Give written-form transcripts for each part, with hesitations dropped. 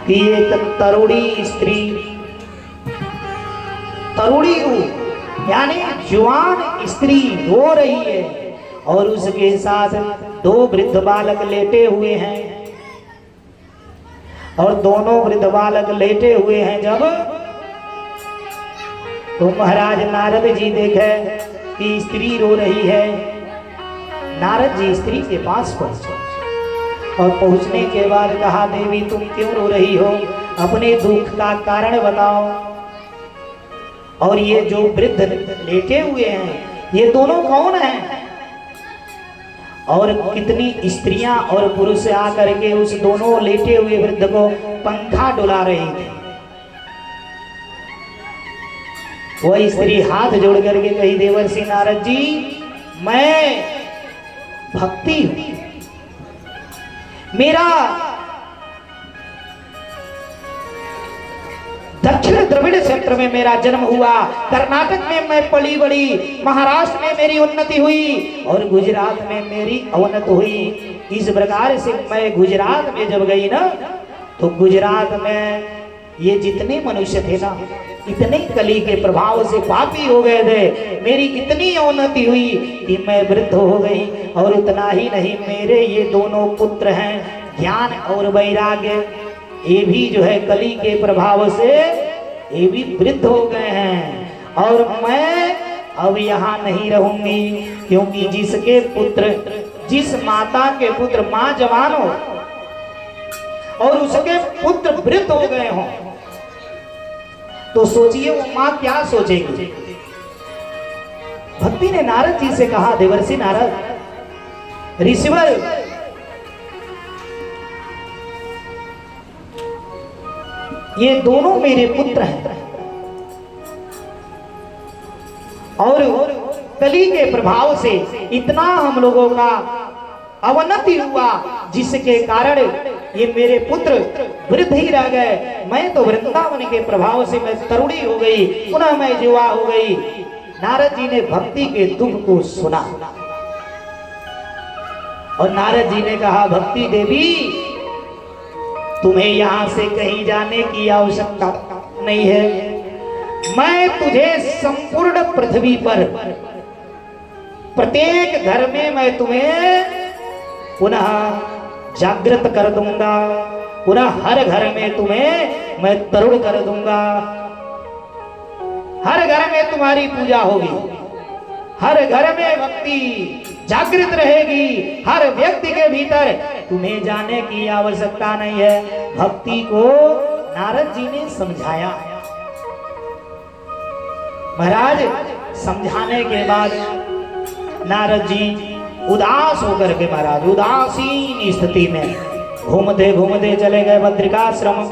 कि एक तरुणी स्त्री, तरुणी यानी जवान स्त्री रो रही है और उसके साथ दो वृद्ध बालक लेटे हुए हैं। और दोनों वृद्ध बालक लेटे हुए हैं जब, तो महाराज नारद जी देखे कि स्त्री रो रही है। नारद जी स्त्री के पास पहुंचे और पहुंचने के बाद कहा, देवी तुम क्यों रो रही हो, अपने दुख का कारण बताओ। और ये जो वृद्ध लेटे हुए हैं ये दोनों कौन हैं? और कितनी स्त्रियां और पुरुष आकर के उस दोनों लेटे हुए वृद्ध को पंखा डुला रही थी। वह स्त्री हाथ जोड़ करके कही, देवर्षि नारद जी, मैं भक्ति हूं, मेरा दक्षिण द्रविड़ क्षेत्र में मेरा जन्म हुआ, कर्नाटक में मैं पली बड़ी, महाराष्ट्र में मेरी उन्नति हुई और गुजरात में मेरी अवनत हुई। इस प्रकार से मैं गुजरात में जब गई ना, तो गुजरात में ये जितने मनुष्य थे ना, इतने कली के प्रभाव से पापी हो गए थे। मेरी इतनी अवनति हुई कि मैं वृद्ध हो गई। और इतना ही नहीं, मेरे ये दोनों पुत्र हैं ज्ञान और वैराग्य, ये भी जो है कली के प्रभाव से ये भी वृद्ध हो गए हैं। और मैं अब यहाँ नहीं रहूंगी, क्योंकि जिसके पुत्र, जिस माता के पुत्र, माँ जवान हो और उसके पुत्र वृद्ध हो गए हों, तो सोचिए वो माँ क्या सोचेगी। भक्ति ने नारद जी से कहा, देवर्षि नारद, ऋषिवर, ये दोनों मेरे पुत्र हैं और कली के प्रभाव से इतना हम लोगों का अवनति हुआ, जिसके कारण ये मेरे पुत्र वृद्ध ही रह गए। मैं तो वृंदावन के प्रभाव से मैं तरुणी हो गई, पुनः मैं युवा हो गई। नारद जी ने भक्ति के दुख को सुना और नारद जी ने कहा, भक्ति देवी, तुम्हें यहां से कहीं जाने की आवश्यकता नहीं है। मैं तुझे संपूर्ण पृथ्वी पर प्रत्येक घर में मैं तुम्हें पुनः जागृत कर दूंगा, पुनः हर घर में तुम्हें मैं तरुण कर दूंगा। हर घर में तुम्हारी पूजा होगी, हर घर में भक्ति जागृत रहेगी, हर व्यक्ति के भीतर। तुम्हें जाने की आवश्यकता नहीं है। भक्ति को नारद जी ने समझाया। महाराज समझाने के बाद नारद जी उदास होकर के, महाराज उदासीन स्थिति में घूमते घूमते चले गए बद्रिकाश्रम।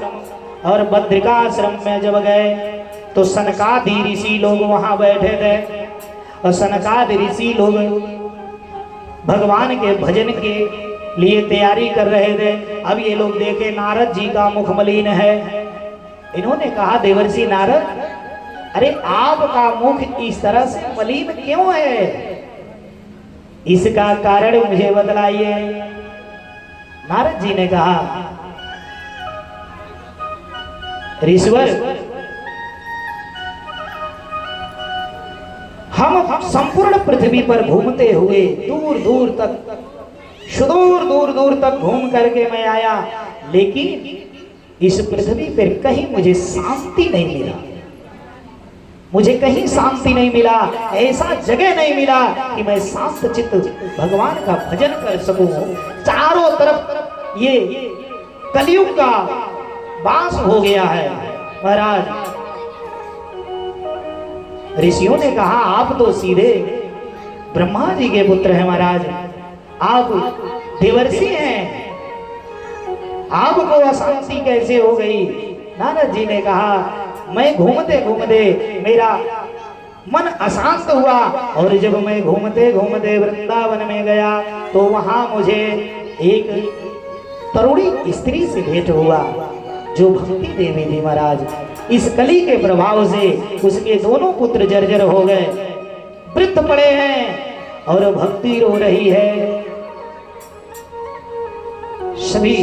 और बद्रिकाश्रम में जब गए तो सनकादि ऋषि लोग वहां बैठे थे और सनकादि ऋषि लोग भगवान के भजन के लिए तैयारी कर रहे थे। अब ये लोग देखे नारद जी का मुख मलिन है। इन्होंने कहा, देवर्षि नारद, अरे आपका मुख इस तरह से मलिन क्यों है? इसका कारण मुझे बतलाइए। नारद जी ने कहा, ऋषिवर, हम संपूर्ण पृथ्वी पर घूमते हुए दूर दूर तक, सुदूर दूर दूर तक घूम करके मैं आया, लेकिन इस पृथ्वी पर कहीं मुझे शांति नहीं मिला। मुझे कहीं शांति नहीं मिला, ऐसा जगह नहीं मिला कि मैं शांत चित्त भगवान का भजन कर सकूं। चारों तरफ ये कलयुग का वास हो गया है। महाराज ऋषियों ने कहा, आप तो सीधे ब्रह्मा जी के पुत्र हैं महाराज, आप देवर्षि हैं, आपको अशांति कैसे हो गई? नारद जी ने कहा, मैं घूमते घूमते मेरा मन अशांत हुआ और जब मैं घूमते घूमते वृंदावन में गया तो वहां मुझे एक तरुणी स्त्री से भेंट हुआ जो भक्ति देवी थी। महाराज इस कली के प्रभाव से उसके दोनों पुत्र जर्जर हो गए, वृद्ध पड़े हैं और भक्ति रो रही है। सभी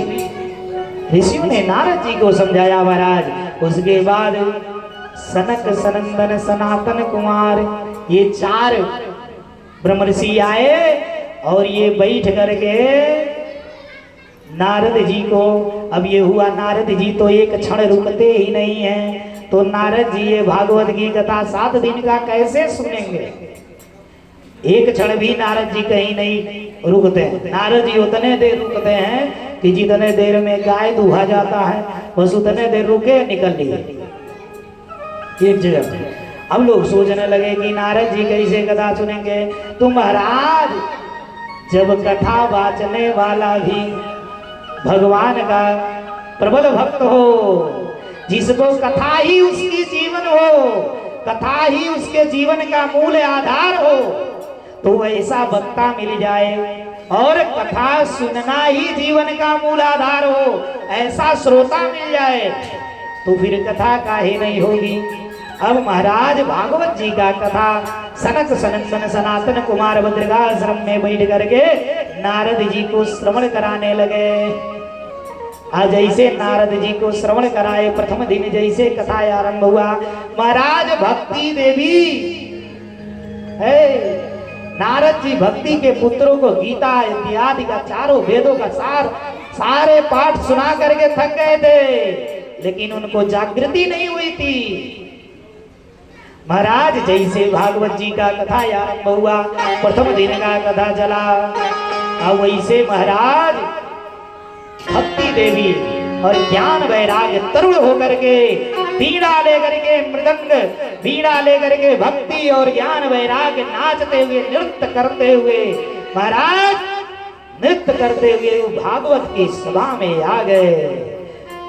ऋषियों ने नारद जी को समझाया महाराज। उसके बाद सनक सनंदन सनातन कुमार ये 4 ब्रह्मर्षि आए और ये बैठ करके नारद जी को, अब ये हुआ नारद जी तो एक क्षण रुकते ही नहीं हैं, तो नारद जी ये भागवत की कथा 7 दिन का कैसे सुनेंगे। एक क्षण भी नारद जी कहीं नहीं रुकते हैं। नारद जी उतने देर रुकते हैं कि जितने देर में गाय दुहा जाता है बस उतने देर रुके निकल लिए एक जगह। अब लोग सोचने लगे कि नारद जी कैसे कथा सुनेंगे। तो महाराज जब कथा वाचने वाला भी भगवान का प्रबल भक्त हो, जिसको कथा ही उसकी जीवन हो, कथा ही उसके जीवन का मूल आधार हो, तो ऐसा वक्ता मिल जाए और कथा सुनना ही जीवन का मूल आधार हो, ऐसा श्रोता मिल जाए तो फिर कथा काहे नहीं होगी। अब महाराज भागवत जी का कथा सनक सनंदन सनातन कुमार बद्रिकाश्रम में बैठ करके नारद जी को श्रवण कराने लगे। आज जैसे नारद जी को श्रवण कराए, प्रथम दिन जैसे कथा आरंभ हुआ, महाराज भक्ति देवी है, नारद जी भक्ति के पुत्रों को गीता इत्यादि का 4 वेदों का सारे पाठ सुना करके थक गए थे, लेकिन उनको जागृति नहीं हुई थी। महाराज जैसे भागवत जी का कथा आरंभ हुआ, प्रथम दिन का कथा चला, अब वैसे महाराज भक्ति देवी और ज्ञान वैराग्य तरुण होकर के बीड़ा लेकर के, मृदंग बीड़ा लेकर के भक्ति और ज्ञान वैराग्य नाचते हुए नृत्य करते हुए महाराज नृत्य करते हुए वो भागवत की सभा में आ गए।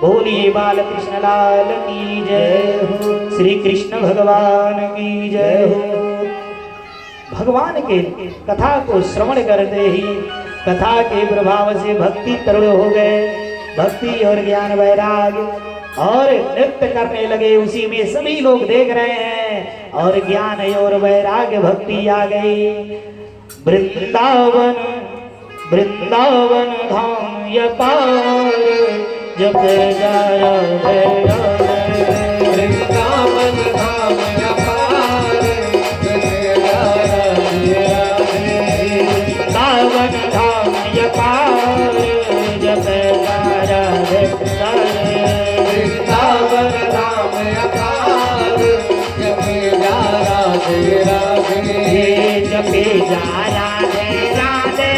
बोलिए बाल कृष्ण लाल की जय हो, श्री कृष्ण भगवान की जय हो। भगवान के कथा को श्रवण करते ही कथा के प्रभाव से भक्ति तरुण हो गए, भक्ति और ज्ञान वैराग्य और नृत्य करने लगे। उसी में सभी लोग देख रहे हैं और ज्ञान और वैराग्य भक्ति आ गई। वृंदावन वृंदावन धाम ये पार जब वृंदावन धाम ये पार वृंदावन धाम ये पार जब वृंदावन धाम ये पार जब जा राधे राधे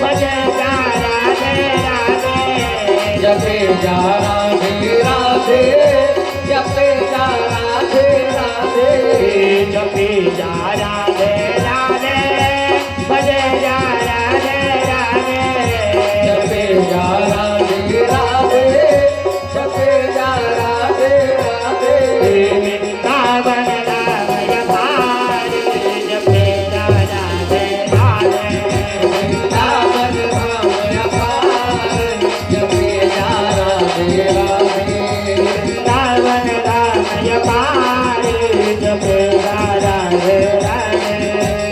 भजे जा राधे राधे जपे जा राधे राधे जपे जा राधे राधे जपे जा राधे राधे भजे जा राधे राधे जपे जा राधे राधे जपे जा राधे राधे वृंदावन धाम ये पार जपे जा राधे राधे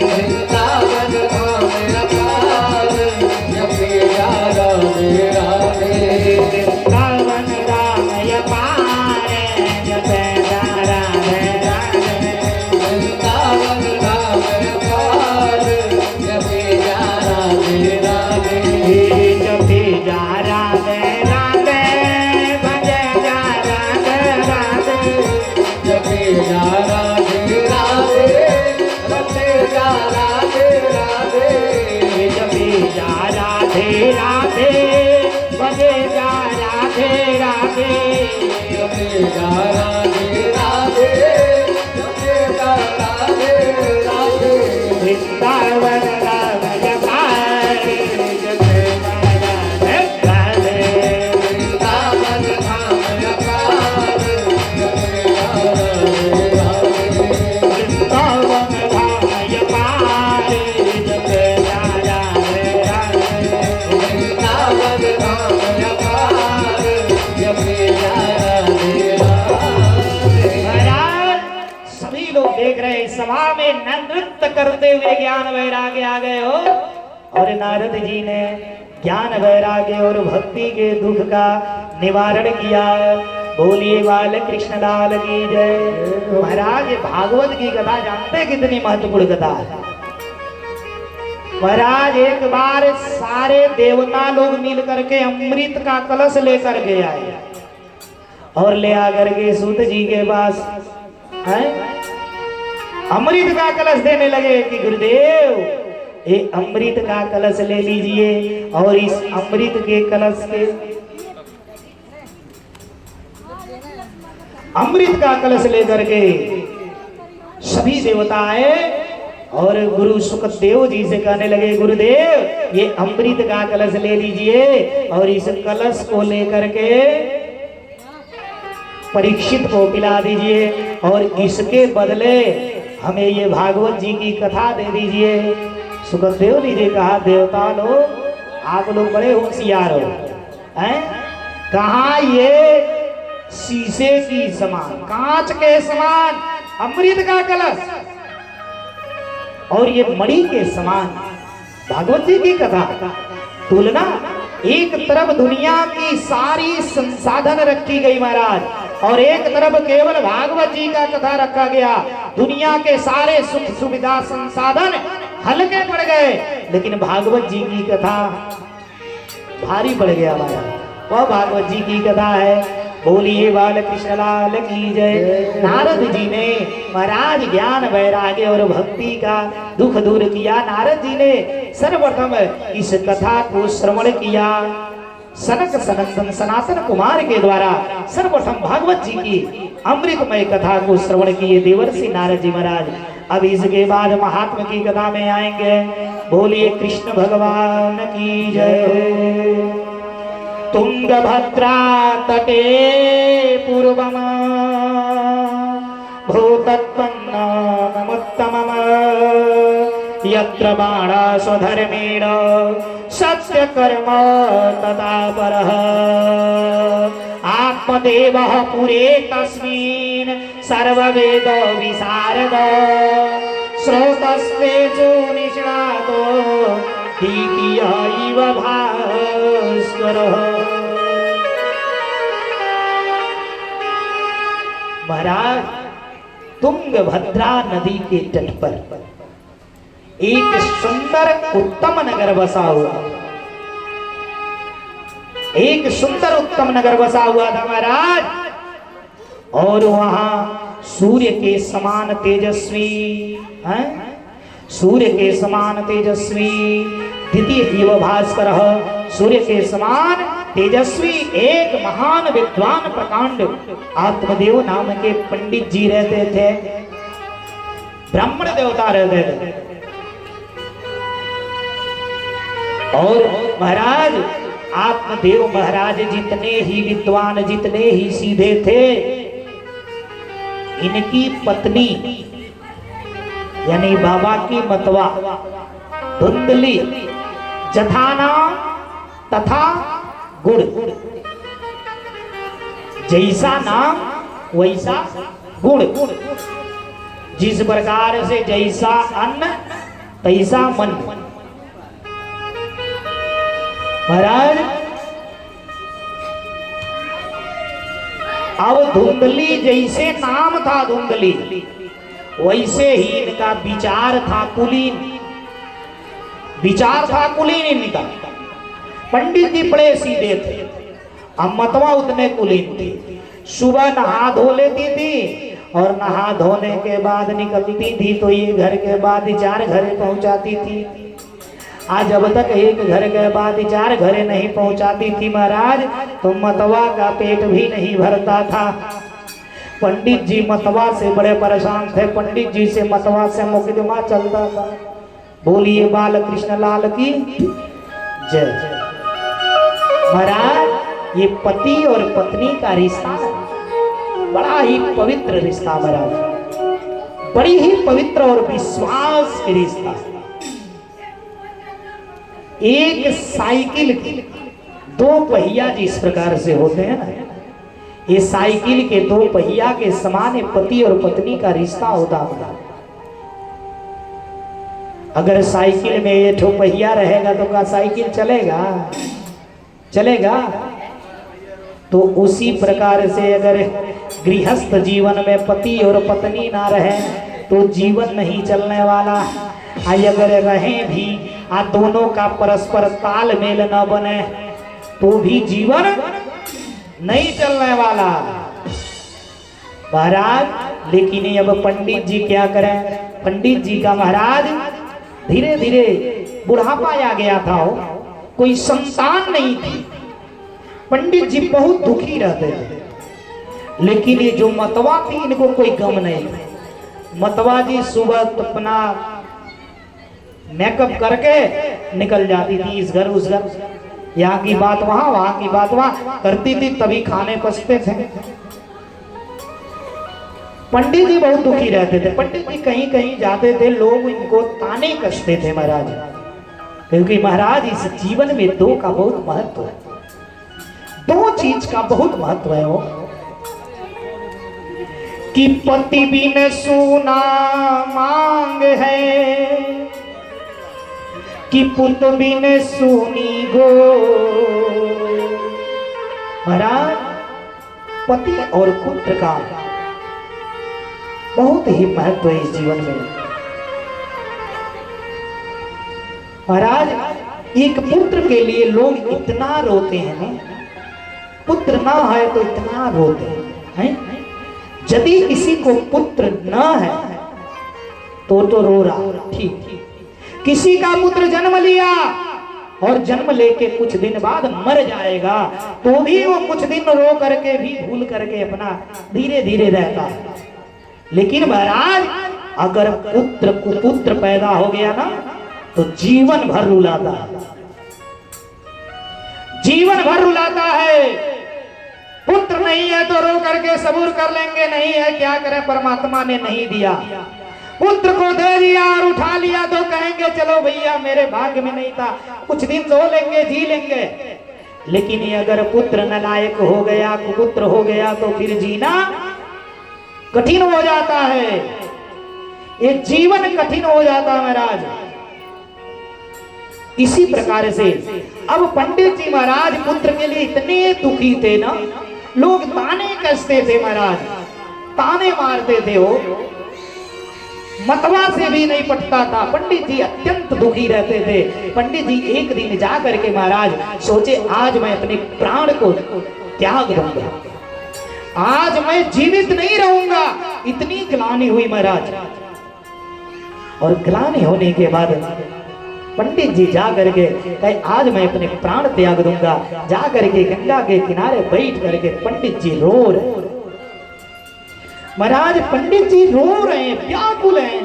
वृंदावन धाम ये पार जपे जा राधे राधे वृंदावन धाम ये पार जपे जा राधे राधे वृंदावन धाम ये पार जपे जा राधे राधे वृंदावन धाम ये पार जपे जा राधे राधे वृंदावन धाम ये पार जपे जा राधे राधे जपे जा राधे राधे भजे जा राधे राधे जपे जा राधे राधे रटे जा राधे राधे जपे जा राधे राधे भजे जा राधे राधे जपे जा राधे राधे जपे जा राधे राधे वृंदावन धाम ये पार जपे जा राधे राधे वृंदावन धाम ये पार जपे जा राधे राधे वृंदावन धाम ये पार जपे जा राधे राधे वृंदावन धाम ये पार जपे जा राधे राधे। महाराज सभी लोग देख रहे हैं, सभा में नृत्य करते हुए ज्ञान वैराग्य आ गए हो। और नारद जी ने ज्ञान वैराग्य और भक्ति के दुख का निवारण किया। बोलिए बाल कृष्ण लाल की जय। महाराज भागवत की कथा जानते हैं कितनी महत्वपूर्ण कथा है। महाराज एक बार सारे देवता लोग मिल करके अमृत का कलश लेकर के आए और ले आकर के सूत जी के पास अमृत का कलश देने लगे कि गुरुदेव ये अमृत का कलश ले लीजिए। और इस अमृत के कलश के अमृत का कलश लेकर के सभी देवता आए और गुरु सुखदेव जी से कहने लगे गुरुदेव ये अमृत का कलश ले लीजिए और इस कलश को लेकर के परीक्षित को पिला दीजिए और इसके बदले हमें ये भागवत जी की कथा दे दीजिए। सुखदेव जी ने कहा देवता लोग आप लोग बड़े होशियार हो हैं। कहा ये शीशे की समान कांच के समान अमृत का कलश और ये मणि के समान भागवत जी की कथा तुलना। एक तरफ दुनिया की सारी संसाधन रखी गई महाराज और एक तरफ केवल भागवत जी का कथा रखा गया। दुनिया के सारे सुख सुविधा संसाधन हल्के पड़ गए लेकिन भागवत जी की कथा भारी पड़ गया महाराज। वह भागवत जी की कथा है। बोलिए बाल कृष्ण लाल की जय। नारद जी ने महाराज ज्ञान वैराग्य और भक्ति का दुख दूर किया। नारद जी ने सर्वप्रथम इस कथा को श्रवण किया। सनक सनंदन सनातन कुमार के द्वारा सर्वप्रथम भागवत जी की अमृतमय कथा को श्रवण किए देवर्षि नारद जी महाराज। अब इसके बाद महात्मा की कथा में आएंगे। बोलिए कृष्ण भगवान की जय। तुंगभद्रा तटे पूर्वम भूतत्वन्नमुत्तमम् यत्र बाणा स्वधर्मेण सत्यकर्म तथा परः आत्मदेवः पुरे तस्मिन् सर्ववेद विशारद श्रोतस्तेजो निष्णातो द्वितीय इव भास्करः। महाराज तुंगभद्रा नदी के तट पर एक सुंदर उत्तम नगर बसा हुआ। एक सुंदर उत्तम नगर बसा हुआ था महाराज। और वहां सूर्य के समान तेजस्वी सूर्य के समान तेजस्वी द्वितीय इव भास्करः सूर्य के समान तेजस्वी एक महान विद्वान प्रकांड आत्मदेव नाम के पंडित जी रहते थे। ब्राह्मण देवता रहते थे। और महाराज आत्मदेव महाराज जितने ही विद्वान जितने ही सीधे थे इनकी पत्नी यानी बाबा की मतवा धुंधली जथाना तथा गुड़ जैसा नाम वैसा गुड़ जिस प्रकार से जैसा अन्न तैसा मन। महाराज अब धुंधली जैसे नाम था धुंधली वैसे ही इनका विचार था कुलीन। विचार था कुलीन इनका। पंडित जी बड़े सीधे थे अब मतवा उतने कुलीन थे। सुबह नहा धो लेती थी और नहा धोने के बाद निकलती थी तो ये घर के बाद 4 घरे पहुंचाती थी। आज जब तक एक घर के बाद 4 घरे नहीं पहुंचाती थी महाराज तो मतवा का पेट भी नहीं भरता था। पंडित जी मतवा से बड़े परेशान थे। पंडित जी से मतवा से मुकदमा चलता था। बोलिए बाल कृष्ण लाल की जय। महाराज ये पति और पत्नी का रिश्ता बड़ा ही पवित्र रिश्ता महाराज। बड़ी ही पवित्र और विश्वास की रिश्ता। एक साइकिल के 2 पहिया जिस प्रकार से होते हैं ना ये साइकिल के 2 पहिया के समान पति और पत्नी का रिश्ता होता है। अगर साइकिल में ये ठो पहिया रहेगा तो क्या साइकिल चलेगा? चलेगा? तो उसी प्रकार से अगर गृहस्थ जीवन में पति और पत्नी ना रहे तो जीवन नहीं चलने वाला। आई अगर रहे भी दोनों का परस्पर तालमेल न बने तो भी जीवन नहीं चलने वाला महाराज। लेकिन अब पंडित जी क्या करें? पंडित जी का महाराज धीरे धीरे बुढ़ापा आ गया था, कोई संतान नहीं थी। पंडित जी बहुत दुखी रहते थे। लेकिन ये जो मतवा थी इनको कोई गम नहीं। मतवा जी सुबह अपना मेकअप करके निकल जाती थी इस घर उस घर, यहाँ की बात वहां, वहां की बात वहां करती थी, तभी खाने पचते थे। पंडित जी बहुत दुखी रहते थे। पंडित जी कहीं कहीं जाते थे, लोग इनको ताने कसते थे महाराज, क्योंकि महाराज इस जीवन में दो का बहुत महत्व है। दो चीज का बहुत महत्व है वो, कि पति बिन सूना मांग है, कि पुत बिन सूनी गो। महाराज पति और पुत्र का बहुत ही महत्व है इस जीवन में। महाराज एक पुत्र के लिए लोग इतना रोते हैं ना, पुत्र ना है तो इतना रोते हैं। यदि किसी को पुत्र ना है तो रो रहा, ठीक। किसी का पुत्र जन्म लिया और जन्म लेके कुछ दिन बाद मर जाएगा तो भी वो कुछ दिन रो करके भी भूल करके अपना धीरे धीरे रहता है। लेकिन महाराज अगर पुत्र कुपुत्र पैदा हो गया ना तो जीवन भर रुलाता है, जीवन भर रुलाता है। पुत्र नहीं है तो रो करके सबूर कर लेंगे, नहीं है क्या करें, परमात्मा ने नहीं दिया। पुत्र को दे दिया और उठा लिया तो कहेंगे चलो भैया मेरे भाग्य में नहीं था, कुछ दिन सो लेंगे जी लेंगे। लेकिन ये अगर पुत्र नालायक हो गया, कुपुत्र हो गया तो फिर जीना कठिन हो जाता है, ये जीवन कठिन हो जाता है महाराज। इसी प्रकार से अब पंडित जी महाराज पुत्र के लिए इतने दुखी थे ना, लोग ताने कसते थे महाराज, ताने मारते थे, वो मतवा से भी नहीं पटता था। पंडित जी अत्यंत दुखी रहते थे। पंडित जी एक दिन जा करके महाराज सोचे आज मैं अपने प्राण को त्याग दूंगा, आज मैं जीवित नहीं रहूंगा। इतनी ग्लानि हुई महाराज, और ग्लानि होने के बाद पंडित जी जा करके कहे आज मैं अपने प्राण त्याग दूंगा। जा करके गंगा के किनारे बैठ करके पंडित जी रो रहे महाराज। पंडित जी रो रहे हैं, व्याकुल हैं,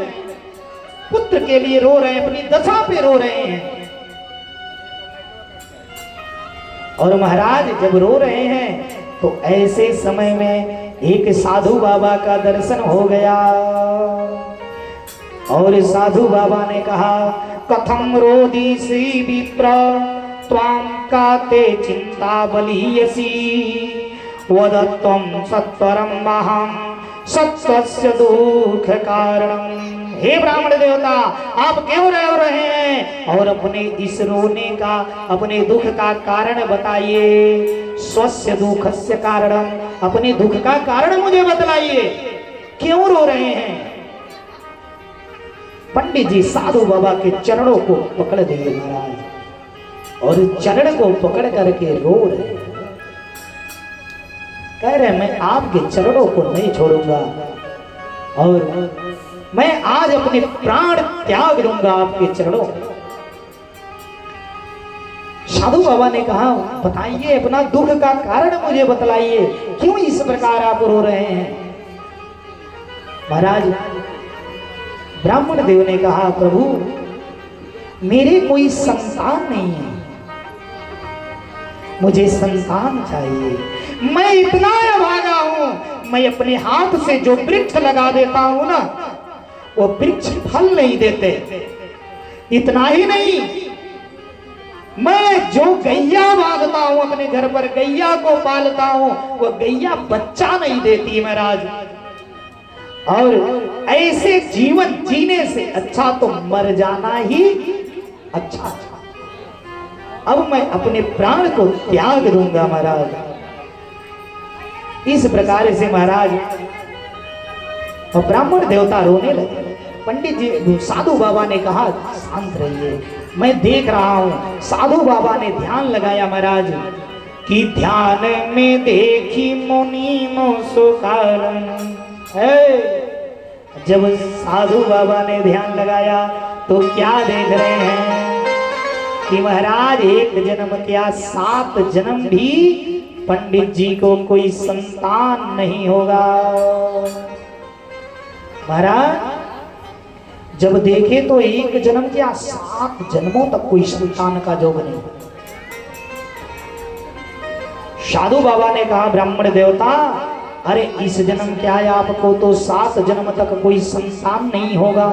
पुत्र के लिए रो रहे हैं, अपनी दशा पे रो रहे हैं। और महाराज जब रो रहे हैं तो ऐसे समय में एक साधु बाबा का दर्शन हो गया, और साधु बाबा ने कहा कथम रोदीसी विप्र त्वां काते चिंता बलीयसी वदत्वं सत्वरं महं सत्वस्य दुख कारणम। हे ब्राह्मण देवता आप क्यों रो रहे हैं, और अपने इस रोने का, अपने दुख का कारण बताइए। स्वस्य दुखस्य कारणम, अपने दुख का कारण मुझे बतलाइए, क्यों रो रहे हैं। पंडित जी साधु बाबा के चरणों को पकड़ दिए महाराज, और चरण को पकड़ करके रो रहे हैं, कह रहे मैं आपके चरणों को नहीं छोड़ूंगा, और मैं आज अपने प्राण त्याग दूंगा आपके चरणों। साधु बाबा ने कहा बताइए अपना दुख का कारण मुझे बतलाइए, क्यों इस प्रकार आप रो रहे हैं। महाराज ब्राह्मण देव ने कहा प्रभु मेरे कोई संतान नहीं है, मुझे संतान चाहिए। मैं इतना अभागा हूं, मैं अपने हाथ से जो वृक्ष लगा देता हूं ना वो वृक्ष फल नहीं देते। इतना ही नहीं, मैं जो गैया बांधता हूं अपने घर पर, गैया को पालता हूं, वो गैया बच्चा नहीं देती महाराज। और ऐसे जीवन जीने से अच्छा तो मर जाना ही अच्छा। अब मैं अपने प्राण को त्याग दूंगा महाराज। इस प्रकार से महाराज और ब्राह्मण देवता रोने लगे। पंडित जी साधु बाबा ने कहा शांत रहिए, मैं देख रहा हूं। साधु बाबा ने ध्यान लगाया महाराज कि ध्यान में देखी मुनि मुस्कारण। जब साधु बाबा ने ध्यान लगाया तो क्या देख रहे हैं कि महाराज एक जन्म क्या 7 जन्म भी पंडित जी को कोई संतान नहीं होगा। महाराज जब देखे तो एक जन्म क्या 7 जन्मों तक कोई संतान का योग नहीं। साधु बाबा ने कहा ब्राह्मण देवता अरे इस जन्म क्या है आपको तो 7 जन्म तक कोई संतान नहीं होगा।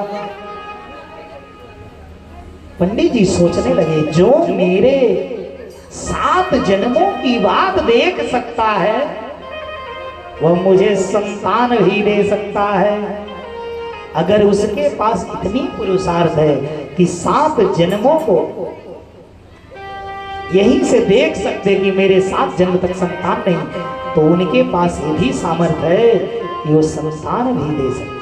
पंडित जी सोचने लगे जो मेरे 7 जन्मों की बात देख सकता है वह मुझे संतान भी दे सकता है। अगर उसके पास इतनी पुरुषार्थ है कि 7 जन्मों को यहीं से देख सकते कि मेरे 7 जन्म तक संतान नहीं, तो उनके पास ये भी सामर्थ्य है कि वो संतान भी दे सकते।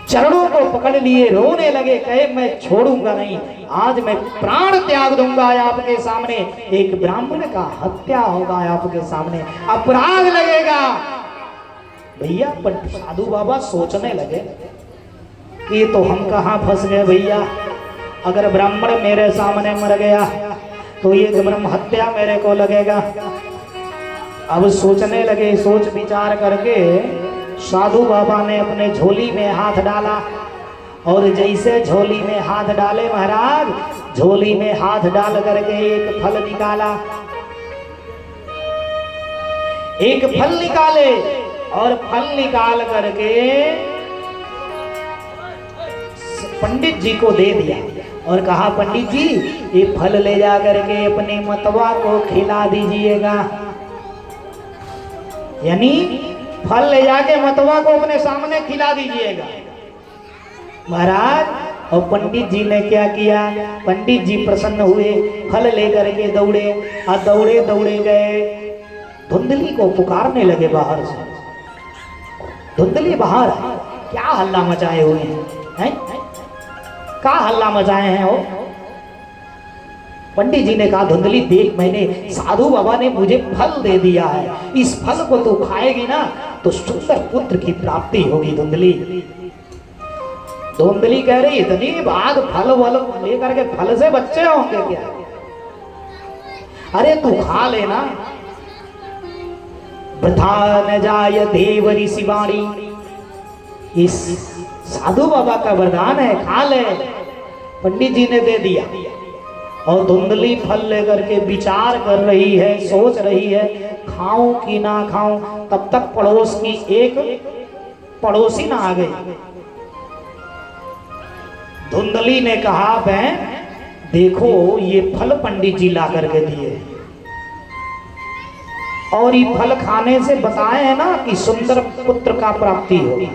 चरणों को पकड़ लिए रोने लगे, कहे मैं छोड़ूंगा नहीं, आज मैं प्राण त्याग दूंगा आपके सामने। एक ब्राह्मण का हत्या होगा आपके सामने, अपराध लगेगा। भैया पर साधु बाबा सोचने लगे ये तो हम कहाँ फंस गए भैया। अगर ब्राह्मण मेरे सामने मर गया तो ये ब्रह्म हत्या मेरे को लगेगा। अब सोचने लगे, सोच विचार करके साधु बाबा ने अपने झोली में हाथ डाला और जैसे झोली में हाथ डाले महाराज झोली में हाथ डाल करके एक फल निकाला। एक फल निकाले और फल निकाल करके पंडित जी को दे दिया और कहा पंडित जी ये फल ले जा करके अपने मतवा को खिला दीजिएगा। यानी फल ले जाके मतवा को अपने सामने खिला दीजिएगा। महाराज और पंडित जी ने क्या किया, पंडित जी प्रसन्न हुए, फल लेकर के दौड़े और दौड़े दौड़े गए। धुंधली को पुकारने लगे बाहर से, धुंधली बाहर क्या हल्ला मचाए हुए हैं, क्या हल्ला मचाए हैं वो। पंडित जी ने कहा धुंधली देख मैंने साधु बाबा ने मुझे फल दे दिया है, इस फल को तू खाएगी ना तो सुंदर पुत्र की प्राप्ति होगी। धुंधली धुंधली कह रही इतनी बात फल वल लेकर के फल से बच्चे होंगे क्या? अरे तू खा लेना। वृथा न जाय देव ऋषि वाणी, इस साधु बाबा का वरदान है, खा ले। पंडित जी ने दे दिया और धुंधली फल लेकर के विचार कर रही है, सोच रही है खाऊं कि ना खाऊं। तब तक पड़ोस की एक पड़ोसी ना आ गई। धुंधली ने कहा बहन देखो ये फल पंडित जी ला करके दिए और ये फल खाने से बताए है ना कि सुंदर पुत्र का प्राप्ति होगी।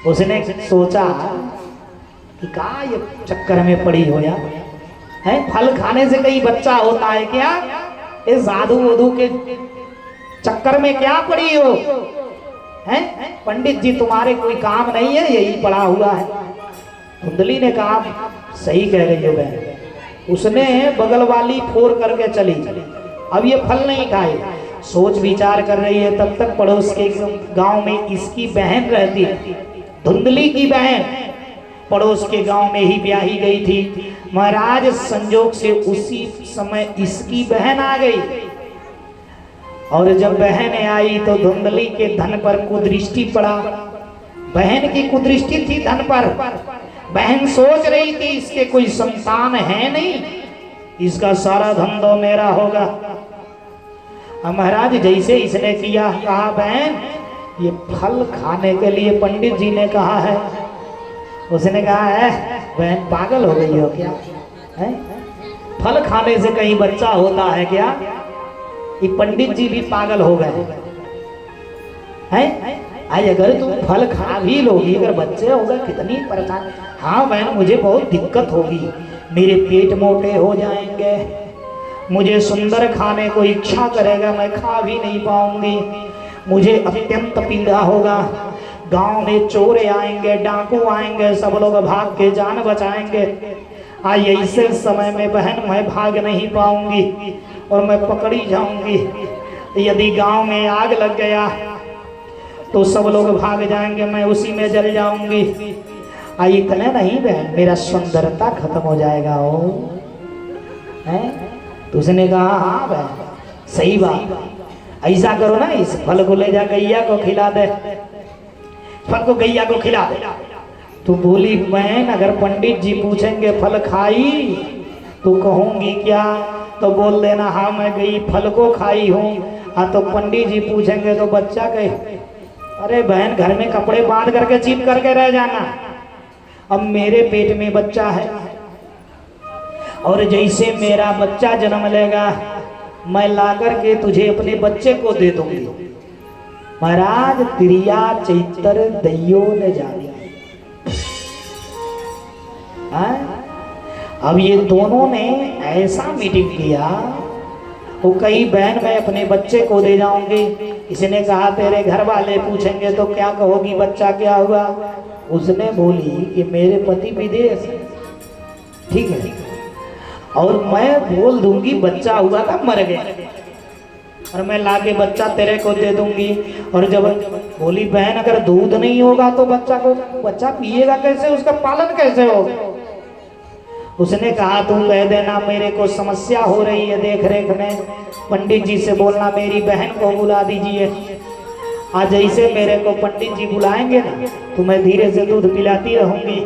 उसने सोचा कि कहा ये चक्कर में पड़ी हो या है, फल खाने से कहीं बच्चा होता है क्या? इस साधु वधु के चक्कर में क्या पड़ी हो है? पंडित जी तुम्हारे कोई काम नहीं है, यही पड़ा हुआ है। धुंधली ने कहा सही कह रही हो बहन। उसने बगल वाली फोड़ करके चली, अब ये फल नहीं खाए। सोच विचार कर रही है, तब तक पड़ोस के गांव में इसकी बहन रहती, धुंधली की बहन पड़ोस के गांव में ही ब्याही गई थी। महाराज संजोग से उसी समय इसकी बहन आ गई और जब बहन आई तो धुंधली के धन पर कुदृष्टि पड़ा। बहन की कुदृष्टि थी धन पर। बहन सोच रही थी इसके कोई संतान है नहीं, इसका सारा धन तो मेरा होगा। महाराज जैसे इसने किया, कहा बहन ये फल खाने के लिए पंडित जी ने कहा है। उसने कहा है बहन पागल हो गई हो क्या है? फल खाने से कहीं बच्चा होता है क्या? ये पंडित जी भी पागल हो गए हैं। आज अगर तुम फल खा भी लोगी, अगर बच्चे होगा कितनी परेशान। हाँ बहन मुझे बहुत दिक्कत होगी, मेरे पेट मोटे हो जाएंगे, मुझे सुंदर खाने को इच्छा करेगा, मैं खा भी नहीं पाऊंगी, मुझे अत्यंत पीड़ा होगा, गांव में चोर आएंगे, डाकू आएंगे, सब लोग भाग के जान बचाएंगे। आज ऐसे समय में बहन मैं भाग नहीं पाऊंगी और मैं पकड़ी जाऊंगी। यदि गांव में आग लग गया तो सब लोग भाग जाएंगे, मैं उसी में जल जाऊंगी। इतने नहीं बहन, मेरा सुंदरता खत्म हो जाएगा। ओ है तो उसने कहा हाँ बहन सही बात, ऐसा करो ना, इस फल को ले जा गैया को खिला दे, फल को गैया को खिला दे। तो बोली बहन अगर पंडित जी पूछेंगे फल खाई तो कहूंगी क्या, तो बोल देना हाँ मैं गई फल को खाई हूँ। तो पंडित जी पूछेंगे तो बच्चा कहे, अरे बहन घर में कपड़े बांध करके चिप करके रह जाना, अब मेरे पेट में बच्चा है और जैसे मेरा बच्चा जन्म लेगा मैं ला करके तुझे अपने बच्चे को दे दूंगी। महाराज तिरिया चैतर दैयो न जाने। अब ये दोनों ने ऐसा मीटिंग किया, वो कई बहन मैं अपने बच्चे को दे जाऊंगी। इसने कहा तेरे घर वाले पूछेंगे तो क्या कहोगी, बच्चा क्या हुआ। उसने बोली कि मेरे पति विदेश है, ठीक है, और मैं बोल दूंगी बच्चा हुआ था मर गया, और मैं लाके बच्चा तेरे को दे दूंगी। और जब बोली बहन अगर दूध नहीं होगा तो बच्चा पिएगा कैसे, उसका पालन कैसे होगा। उसने कहा तुम कह देना मेरे को समस्या हो रही है देख रेख में, पंडित जी से बोलना मेरी बहन को बुला दीजिए। आज जैसे मेरे को पंडित जी बुलाएंगे ना तो मैं धीरे से दूध पिलाती रहूंगी।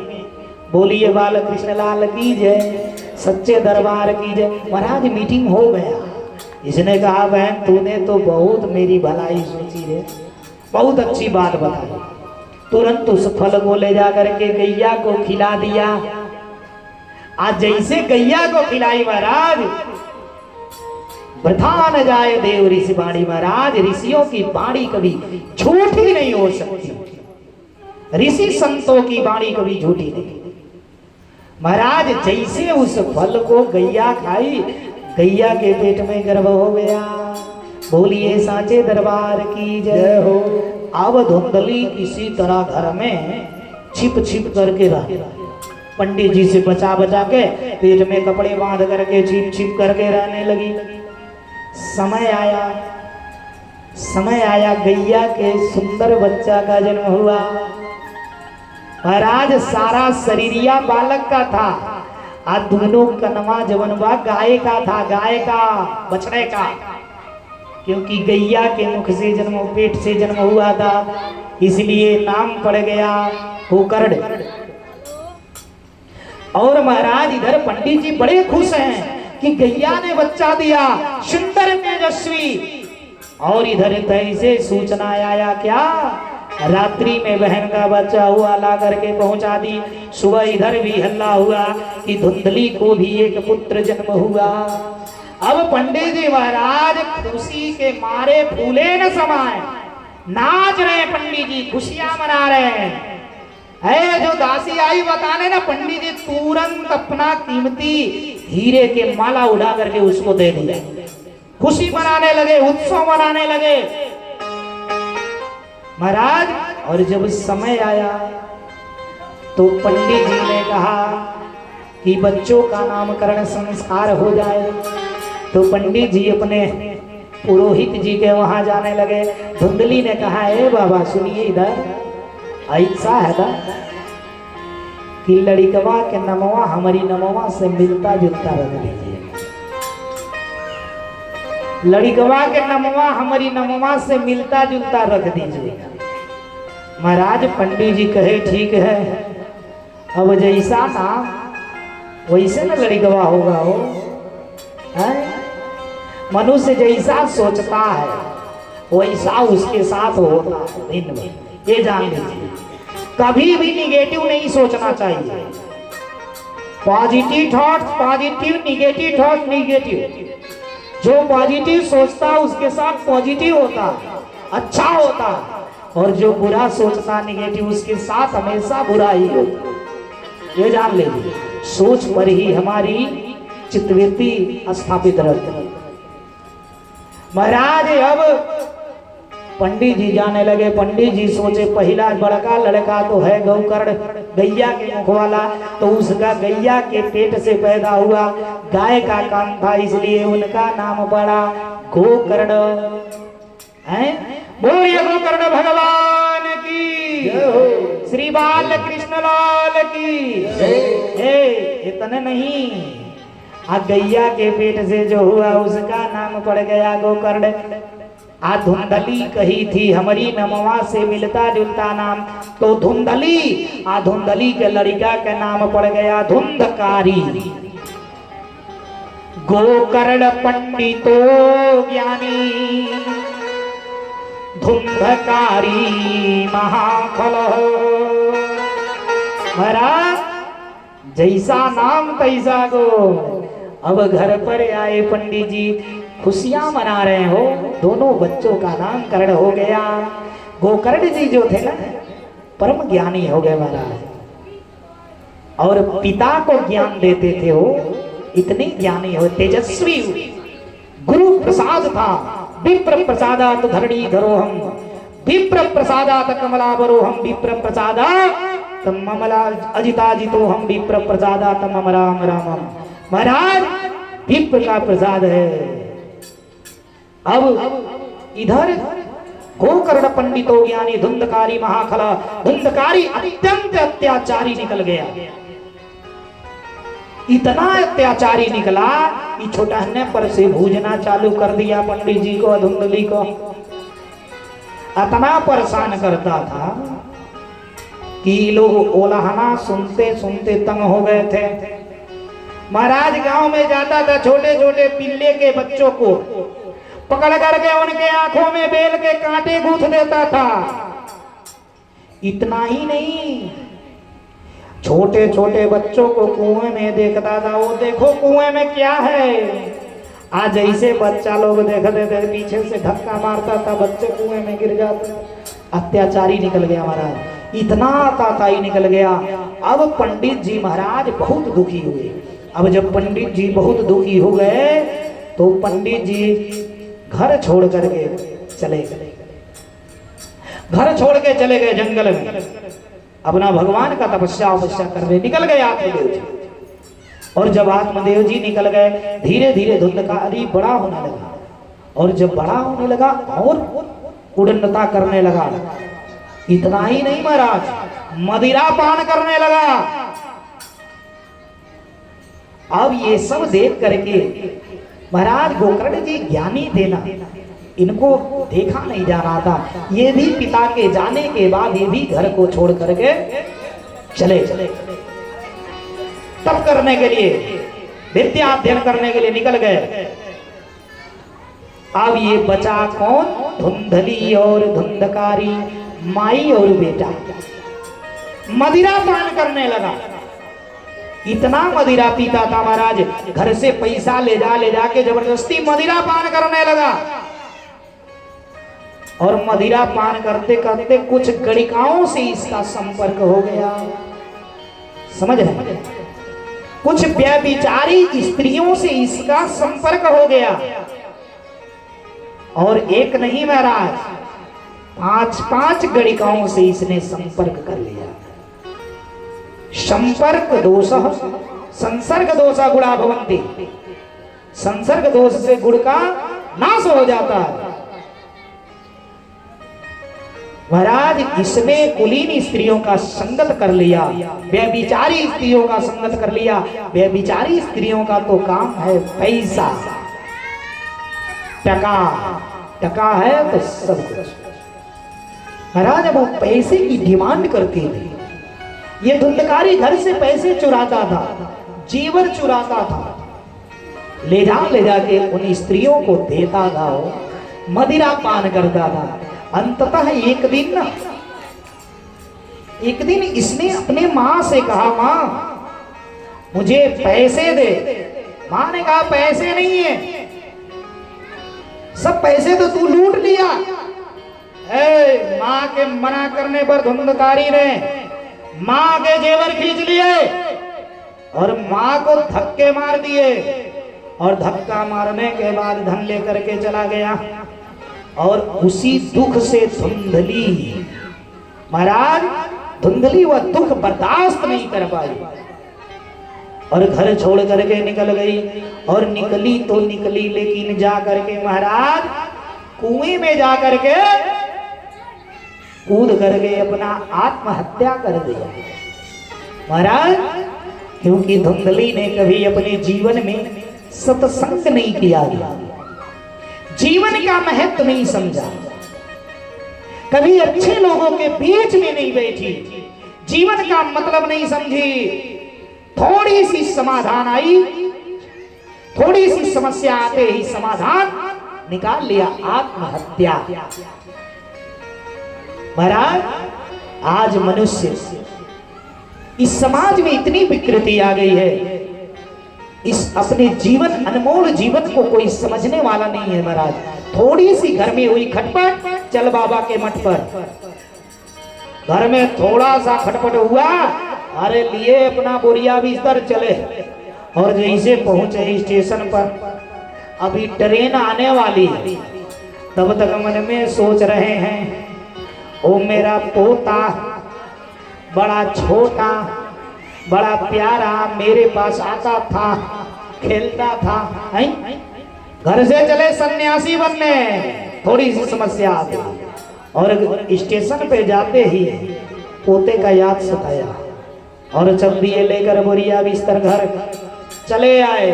बोलिए बाल कृष्ण लाल की जय, सच्चे दरबार की जय। महाराज मीटिंग हो गया। इसने कहा बहन तूने तो बहुत मेरी भलाई सोची है, बहुत अच्छी बात बताई। तुरंत उस फल को ले जा करके गैया को खिला दिया। आज जैसे गैया को खिलाई महाराज, वृथा न जाए देव ऋषि बाणी। महाराज ऋषियों की बाणी कभी झूठी नहीं हो सकती, ऋषि संतों की बाणी कभी झूठी नहीं। महाराज जैसे उस फल को गैया खाई, गैया के पेट में गर्भ हो गया। बोलिए साचे दरबार की जय हो। अब धुंधली किसी तरह घर में छिप छिप करके रह, पंडित जी से बचा बचा के पेट में कपड़े बांध करके छिप छिप करके रहने लगी। समय आया गैया के सुंदर बच्चा का जन्म हुआ। महाराज सारा शरीरिया बालक का था, आज दोनों कनवा जवनवा गाय का था, गाय का बछड़े का, क्योंकि गैया के मुख से जन्म पेट से जन्म हुआ था, इसलिए नाम पड़ गया होकर्ड। और महाराज इधर पंडित जी बड़े खुश हैं कि गैया ने बच्चा दिया, सुंदर तेजस्वी। और इधर तैसे सूचना आया क्या, रात्रि में बहन का बच्चा हुआ, ला करके पहुंचा दी। सुबह इधर भी हल्ला हुआ कि धुंधली को भी एक पुत्र जन्म हुआ। अब पंडित जी महाराज खुशी के मारे फूले न समाए, नाच रहे पंडित जी, खुशियां मना रहे हैं। है जो दासी आई बताने ना, पंडित जी तुरंत अपना कीमती हीरे के माला उड़ा करके उसको दे दिया, खुशी मनाने लगे, उत्सव मनाने लगे महाराज। और जब समय आया तो पंडित जी ने कहा कि बच्चों का नामकरण संस्कार हो जाए। तो पंडित जी अपने पुरोहित जी के वहां जाने लगे। धुंधली ने कहा ए बाबा सुनिए, इधर ऐसा है ना कि लड़िकवा के नमवा हमारी नमवा से मिलता जुलता रख दीजिए, लड़िकवा के नमवा हमारी नमवा से मिलता जुलता रख दीजिए। महाराज पंडित जी कहे ठीक है, अब जैसा नाम वैसे ना लड़िकवा होगा। हो मनुष्य जैसा सोचता है वैसा उसके साथ होता है दिन में, ये जान लीजिए। कभी भी निगेटिव नहीं सोचना चाहिए, positive thoughts positive, negative thought negative. जो पॉजिटिव सोचता है उसके साथ पॉजिटिव होता है, अच्छा होता है। और जो बुरा सोचता निगेटिव उसके साथ हमेशा बुरा ही हो। ये जान लीजिए, सोच पर ही हमारी चित्तवृत्ति स्थापित रहती है। महाराज अब पंडित जी जाने लगे। पंडित जी सोचे पहला बड़का लड़का तो है गौकर्ण, गैया के मुख वाला, तो उसका गैया के पेट से पैदा हुआ, गाय का काम था, इसलिए उनका नाम पड़ा गोकर्ण। बोलिए गोकर्ण भगवान की, श्री बाल कृष्ण लाल की। इतने नहीं, गैया के पेट से जो हुआ उसका नाम पड़ गया गोकर्ण। धुंधली कही थी हमारी नमवा से मिलता जुलता नाम, तो धुंधली धुंधली के लड़का का नाम पड़ गया धुंधकारी। गोकर्ण पंडितो ज्ञानी, धुंधकारी महाफल। महाराज जैसा नाम तैसा गो। अब घर पर आए पंडित जी, खुशियां मना रहे हो, दोनों बच्चों का नामकरण हो गया। गोकर्ण जी जो थे ना परम ज्ञानी हो गए महाराज, और पिता को ज्ञान देते थे हो, इतने ज्ञानी हो, तेजस्वी गुरु प्रसाद था। विप्र प्रसादात धरणी धरोहम, विप्र प्रसादात कमलावरोहम, विप्र प्रसादात ममला अजिताजितो हम, विप्र प्रसादात मम राम रामम। महाराज विप्र का प्रसाद है। अब इधर गोकर्ण पंडितो ज्ञानी, धुंधकारी महाखला। धुंधकारी अत्यंत अत्याचारी निकल गया, इतना अत्याचारी निकला कि छोटाने पर से भूजना चालू कर दिया पंडित जी को, धुंधली को। इतना परेशान करता था कि लोग ओलाहना सुनते सुनते तंग हो गए थे। महाराज गांव में जाता था, छोटे छोटे पिल्ले के बच्चों को पकड़ करके उनके आंखों में बेल के कांटे गूंथ देता था। इतना ही नहीं, छोटे छोटे बच्चों को कुएं में देखता था, वो देखो कुएं में क्या है। आज जैसे बच्चा लोग देखते थे पीछे से धक्का मारता था, बच्चे कुएं में गिर जाते। अत्याचारी निकल गया महाराज, इतना ताताई निकल गया। अब पंडित जी महाराज बहुत दुखी हुए। अब जब पंडित जी बहुत दुखी हो गए तो पंडित जी घर छोड़ करके चले गए, घर छोड़ के चले गए जंगल में, अपना भगवान का तपस्या करने निकल गए आत्मदेव जी। और जब आत्मदेव जी निकल गए, धीरे धीरे धुंधकारी बड़ा होने लगा, और जब बड़ा होने लगा और उड़नता करने लगा। इतना ही नहीं महाराज, मदिरा पान करने लगा। अब ये सब देख करके महाराज गोकर्ण जी ज्ञानी थे ना, इनको देखा नहीं जा रहा था। ये भी पिता के जाने के बाद ये भी घर को छोड़ करके चले तप करने के लिए, विद्या अध्ययन करने के लिए निकल गए। अब ये बचा कौन? धुंधली और धुंधकारी, माई और बेटा। मदिरा पान करने लगा, इतना मदिरा पीता था महाराज, घर से पैसा ले जाके जबरदस्ती मदिरा पान करने लगा। और मदिरा पान करते करते कुछ गणिकाओं से इसका संपर्क हो गया, समझ रहे? कुछ व्यभिचारी स्त्रियों से इसका संपर्क हो गया। और एक नहीं महाराज, 5-5 गणिकाओं से इसने संपर्क कर लिया। संपर्क दोष संसर्ग दोषा गुणा भवन्ति, संसर्ग दोष से गुण का नाश हो जाता है। महाराज इसने कुलीन स्त्रियों का संगत कर लिया, व्यभिचारी स्त्रियों का संगत कर लिया। व्यभिचारी स्त्रियों का तो काम है पैसा, टका, टका है तो सब कुछ। महाराज अब वो पैसे की डिमांड करती है। ये धुंधकारी घर से पैसे चुराता था, जीवर चुराता था, ले जाके उन स्त्रियों को देता था, मदिरा पान करता था। अंततः एक दिन इसने अपने माँ से कहा, माँ मुझे पैसे दे। माँ ने कहा पैसे नहीं है, सब पैसे तो तू लूट लिया। माँ के मना करने पर धुंधकारी ने माँ के जेवर खींच लिए और माँ को धक्के मार दिए और धक्का मारने के बाद धन लेकर के चला गया। और उसी दुख से धुंधली, महाराज धुंधली वह दुख बर्दाश्त नहीं कर पाई और घर छोड़ करके निकल गई। और निकली तो निकली, लेकिन जा करके महाराज कुएं में जा करके कूद करके अपना आत्महत्या कर दिया। महाराज क्योंकि धुंधली ने कभी अपने जीवन में सत्संग नहीं किया, जीवन का महत्व नहीं समझा, कभी अच्छे लोगों के बीच में नहीं बैठी, जीवन का मतलब नहीं समझी। थोड़ी सी समाधान आई, थोड़ी सी समस्या आते ही समाधान निकाल लिया, आत्महत्या। महाराज आज मनुष्य इस समाज में इतनी विकृति आ गई है, इस अपने जीवन अनमोल जीवन को कोई समझने वाला नहीं है। महाराज थोड़ी सी घर में हुई खटपट, चल बाबा के मठ पर। घर में थोड़ा सा खटपट हुआ, अरे लिए अपना बोरिया बिस्तर चले। और जैसे पहुंचे स्टेशन पर, अभी ट्रेन आने वाली है, तब तक मन में सोच रहे हैं ओ मेरा पोता बड़ा छोटा बड़ा प्यारा मेरे पास आता था, खेलता था। घर से चले सन्यासी बनने, थोड़ी सी समस्या आ गई और स्टेशन पे जाते ही पोते का याद सताया और चल दिए लेकर बोरिया बिस्तर घर चले आए।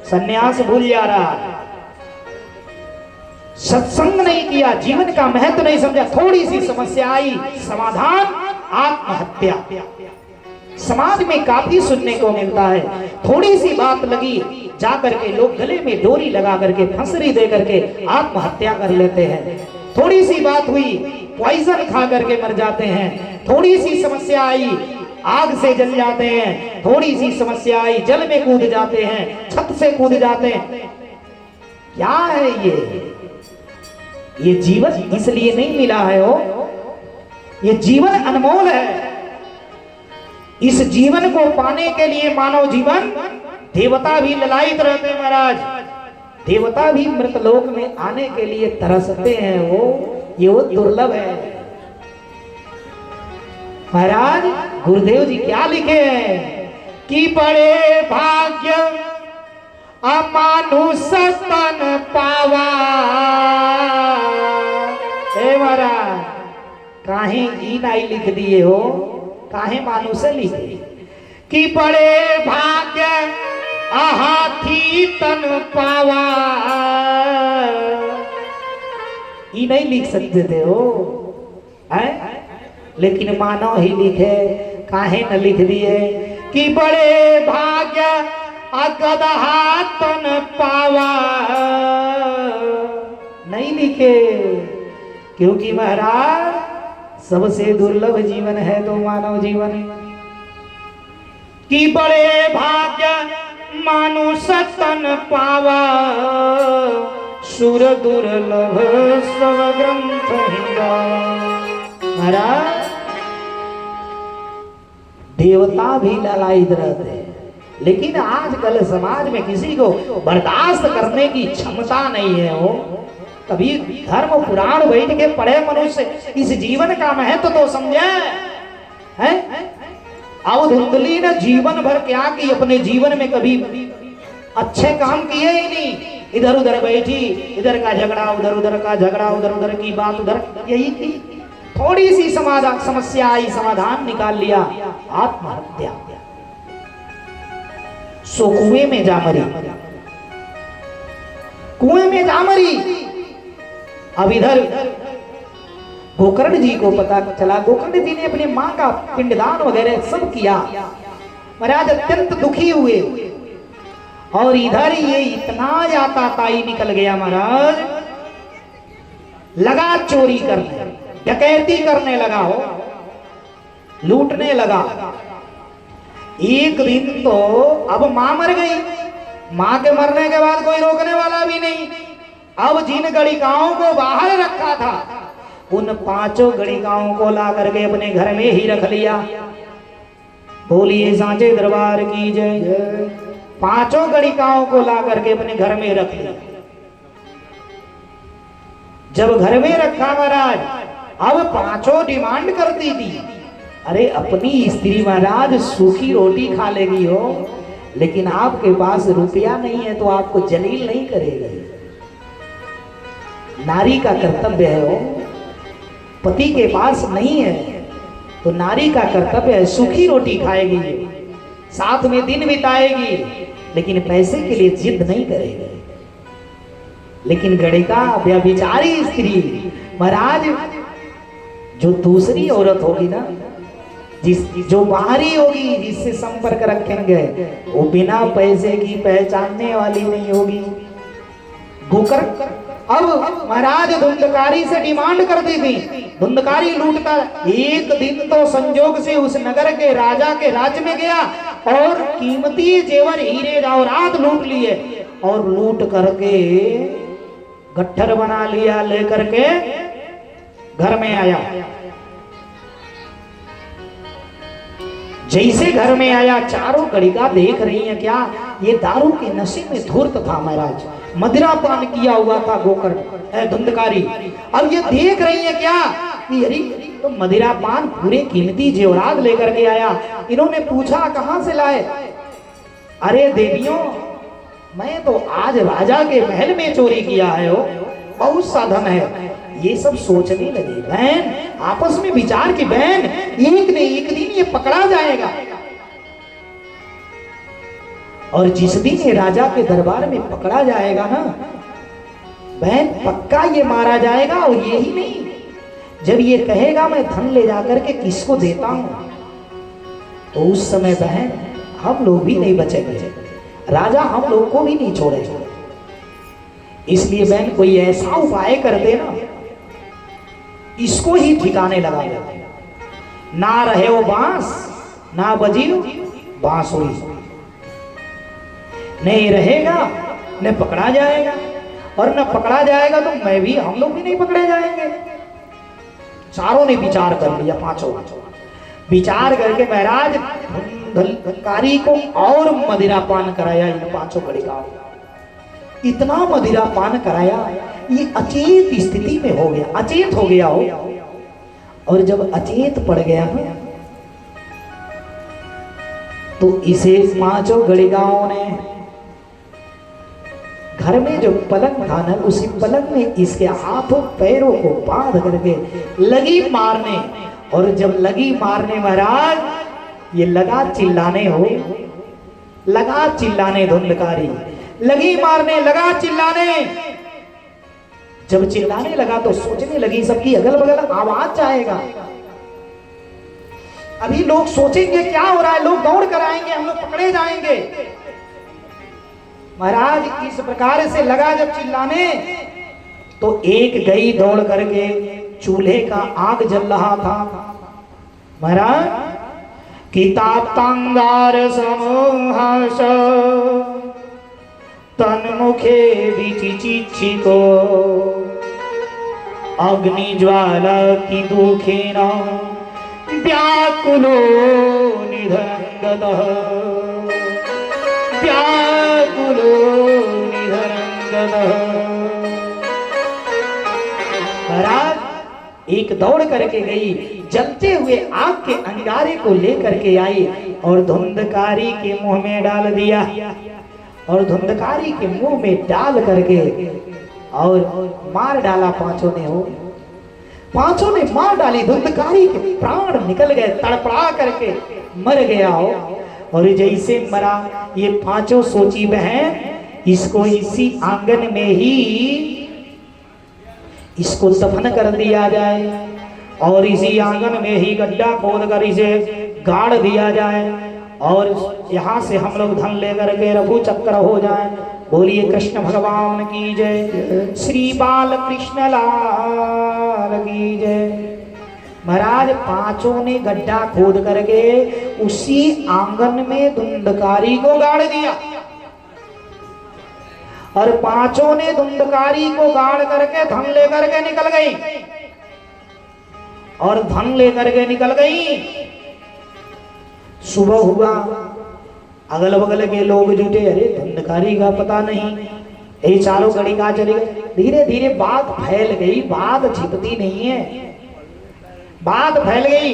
सन्यास भूल जा रहा, सत्संग नहीं किया, जीवन का महत्व नहीं समझा। थोड़ी सी समस्या आई, समाधान आत्महत्या। समाज में काफी सुनने को मिलता है, थोड़ी सी बात लगी जाकर के लोग गले में डोरी लगा करके फंसरी दे करके आत्महत्या कर लेते हैं। थोड़ी सी बात हुई, पॉइजन खा करके मर जाते हैं। थोड़ी सी समस्या आई, आग से जल जाते हैं। थोड़ी सी समस्या आई, जल में कूद जाते हैं, छत से कूद जाते हैं। क्या है ये जीवन इसलिए नहीं मिला है हो, ये जीवन अनमोल है। इस जीवन को पाने के लिए मानव जीवन, देवता भी ललायित रहते हैं। महाराज देवता भी मृतलोक में आने के लिए तरसते हैं, वो दुर्लभ है। महाराज गुरुदेव जी क्या लिखे हैं कि बड़े भाग्य अमानुष तन पावा। हे महाराज काहे ई नहीं लिख दिए हो, काहे मानुष लिखे कि बड़े भाग्य हाथी तन पावा। ई नहीं लिख सकते थे हो, है? लेकिन मानव ही लिखे, काहे न लिख दिए कि बड़े भाग्य गदहा तन पावा। नहीं लिखे क्योंकि महाराज सबसे दुर्लभ जीवन है तो मानव जीवन। कि बड़े भाग्य मानुष तन पावा, सुर दुर्लभ सब ग्रंथ हिंदा। महाराज देवता भी ललायित रहते हैं, लेकिन आजकल समाज में किसी को बर्दाश्त करने की क्षमता नहीं है। हो कभी धर्म पुराण बैठ के पढ़े मनुष्य, इस जीवन का महत्व तो समझे है। अब धुंधली ने जीवन भर क्या की, अपने जीवन में कभी अच्छे काम किए ही नहीं। इधर उधर बैठी, इधर का झगड़ा उधर का झगड़ा, उधर की बात उधर, यही थी। थोड़ी सी समस्या आई, समाधान निकाल लिया, आत्महत्या। सो कुएं में जा मरी, कुएं में जा मरी। अब इधर गोकर्ण जी को पता चला, गोकर्ण जी ने अपनी मां का पिंडदान वगैरह सब किया। महाराज अत्यंत दुखी हुए और इधर ये इतना याताताई निकल गया, महाराज लगा चोरी करने, डकैती करने लगा, हो लूटने लगा। एक दिन तो अब मां मर गई, मां के मरने के बाद कोई रोकने वाला भी नहीं। अब जिन गणिकाओं को बाहर रखा था उन पांचों गणिकाओं को ला करके अपने घर में ही रख लिया। बोलिए सांचे दरबार की जय। पांचों गणिकाओं को ला करके अपने घर में रख लिया। जब घर में रखा महाराज, अब पांचों डिमांड करती थी, अरे अपनी स्त्री महाराज सूखी रोटी खा लेगी हो, लेकिन आपके पास रुपया नहीं है तो आपको जलील नहीं करेगा। नारी का कर्तव्य है हो, पति के पास नहीं है तो नारी का कर्तव्य है, सूखी रोटी खाएगी, साथ में दिन बिताएगी, लेकिन पैसे के लिए जिद नहीं करेगी। लेकिन गणिका व्यभिचारी स्त्री महाराज, जो दूसरी औरत होगी ना, जो बाहरी होगी, जिससे संपर्क रखेंगे, वो बिना पैसे की पहचानने वाली नहीं होगी। गोकर अब महाराज धुंधकारी से डिमांड करती थी। धुंधकारी लूटता, एक दिन तो संजोग से उस नगर के राजा के राज्य में गया और कीमती जेवर हीरे जवाहरात लूट लिए, और लूट करके गट्ठर बना लिया, लेकर के घर में आया। जैसे घर में आया, चारों गणिका देख रही हैं, क्या ये दारू के नशे में धूर्त था महाराज, मदिरा पान किया हुआ था गोकर धुंधकारी। अब ये देख रही है क्या कि अरे तो मदिरा पान पूरे कीमती जेवरात लेकर के आया। इन्होंने पूछा कहां से लाए? अरे देवियों, मैं तो आज राजा के महल में चोरी किया है हो, बहुत सा धन है। ये सब सोचने लगे बहन, आपस में विचार की बहन, एक न एक दिन ये पकड़ा जाएगा, और जिस दिन ये राजा के दरबार में पकड़ा जाएगा ना बहन, पक्का ये मारा जाएगा। और यही नहीं, जब ये कहेगा मैं धन ले जाकर के किसको देता हूं, तो उस समय बहन हम लोग भी नहीं बचेंगे, राजा हम लोग को भी नहीं छोड़ेगा। इसलिए बहन कोई ऐसा उपाय कर देना, इसको ही ठिकाने लगा देते, ना रहे वो बांस, ना बजी बांसुरी, नहीं रहेगा न पकड़ा जाएगा, और न पकड़ा जाएगा तो मैं भी, हम लोग भी नहीं पकड़े जाएंगे। चारों ने विचार कर लिया, पांचों विचार करके महाराज धुंधकारी को और मदिरा पान कराया। इन पांचों गणिकाओं इतना मदिरा पान कराया, ये अचेत स्थिति में हो गया, अचेत हो गया हो। और जब अचेत पड़ गया ना, तो इसे पांचों गणिकाओं ने घर में जो पलंग था ना, उसी पलंग में इसके हाथों पैरों को बांध करके लगी मारने। और जब लगी मारने महाराज, ये लगा चिल्लाने हो, लगा चिल्लाने धुंधकारी, लगी मारने, लगा चिल्लाने। जब चिल्लाने लगा तो सोचने लगी सबकी अगल बगल आवाज जाएगा, अभी लोग सोचेंगे क्या हो रहा है, लोग दौड़ कर आएंगे, हम लोग पकड़े जाएंगे। महाराज इस प्रकार से लगा जब चिल्लाने, तो एक गई दौड़ करके, चूल्हे का आग जल रहा था महाराज, किताब तंगार समूहास तन मुखे विचिचिछि को, अग्नि ज्वाला की दुखेन व्याकुलो निधनगतः, व्याकुलो निधनगतः। महाराज एक दौड़ करके गई, जलते हुए आग के अंगारे को लेकर के आई और धुंधकारी के मुंह में डाल दिया, और धुंधकारी के मुंह में डाल करके और मार डाला पांचों ने। हो पांचों ने मार डाली, धुंधकारी के प्राण निकल गए, तड़पड़ा करके मर गया हो। और जैसे मरा, ये पांचों सोची बहन, इसको इसी आंगन में ही इसको दफन कर दिया जाए, और इसी आंगन में ही गड्ढा खोद कर इसे गाड़ दिया जाए, और यहाँ से हम लोग धन लेकर के रघु चक्र हो जाए। बोलिए कृष्ण भगवान की जय, श्री बाल कृष्ण लाल की जय। महाराज पांचों ने गड्ढा खोद करके उसी आंगन में धुंधकारी को गाड़ दिया, और पांचों ने धुंधकारी को गाड़ करके धन लेकर के निकल गई। और धन लेकर के निकल गई। सुबह हुआ, अगल बगल के लोग जुटे, अरे धंधकारी का पता नहीं, यही चारों घड़ी कहाँ चले गए। धीरे धीरे बात फैल गई, बात छिपती नहीं है, बात फैल गई।